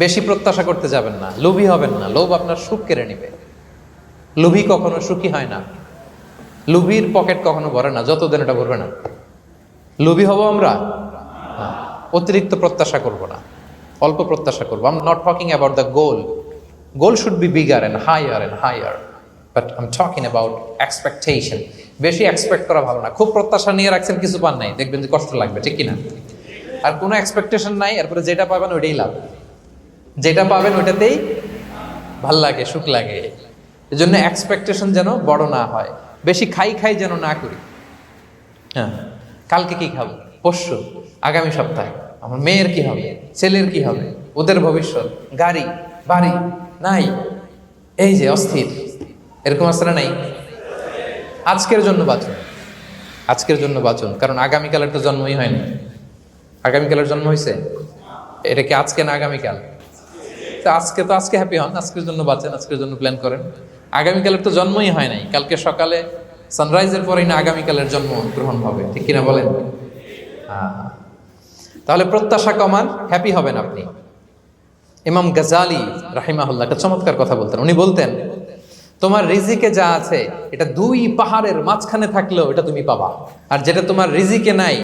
বেশি প্রত্যাশা করতে যাবেন না, লোভী হবেন না। লোভ আপনার সুখ কেড়ে নিবে। লোভী কখনো সুখী হয় না। লোভীর পকেট কখনো ভরে না, যতদিন এটা ভরবে না। লোভী হব আমরা না। অতিরিক্ত প্রত্যাশা করব না, অল্প প্রত্যাশা করবো। I am not talking about the goal. Goal should be bigger and higher, but I am talking about expectation. বেশি এক্সপেক্ট করা ভালো না। খুব প্রত্যাশা নিয়ে রাখছেন, কিছু পান নাই, দেখবেন যে কষ্ট লাগবে, ঠিক কিনা? আর কোনো এক্সপেকটেশন নাই, এরপরে যেটা পাবেন ওইটাই লাভ। যেটা পাবেন ওইটাতেই ভাল লাগে, সুখ লাগে। এই জন্য এক্সপেকটেশন যেন বড় না হয়। বেশি খাই যেন না করি। হ্যাঁ, কালকে কি খাবো, পরশু, আগামী সপ্তাহে আমার মেয়ের কি হবে, ছেলের কি হবে, ওদের ভবিষ্যৎ, গাড়ি বাড়ি নাই, এই যে অস্থির। এরকম আসলে নাই। আজকের জন্য বাঁচুন, আজকের জন্য বাঁচুন, কারণ আগামীকালের তো জন্মই হয়নি। আগামীকালের জন্ম হয়েছে, এটা কি আজকে না আগামীকাল? আজকে হ্যাপি হন, আজকের জন্য বাঁচেন, আজকের জন্য প্ল্যান করেন। আগামীকালের তো জন্মই হয় নাই। কালকে সকালে সানরাইজের পরেই না আগামীকালের জন্ম গ্রহণ হবে, ঠিক কিনা বলেন? তাহলে প্রত্যাশা কমান, হ্যাপি হবেন আপনি। ইমাম গাজালি রাহিমাহুল্লাহ একটা চমৎকার কথা বলতেন। উনি বলতেন, তোমার রিজিকে যা আছে এটা 2 পাহাড়ের মাঝখানে থাকলেও এটা তুমি পাবা, আর যেটা তোমার রিজিকে নাই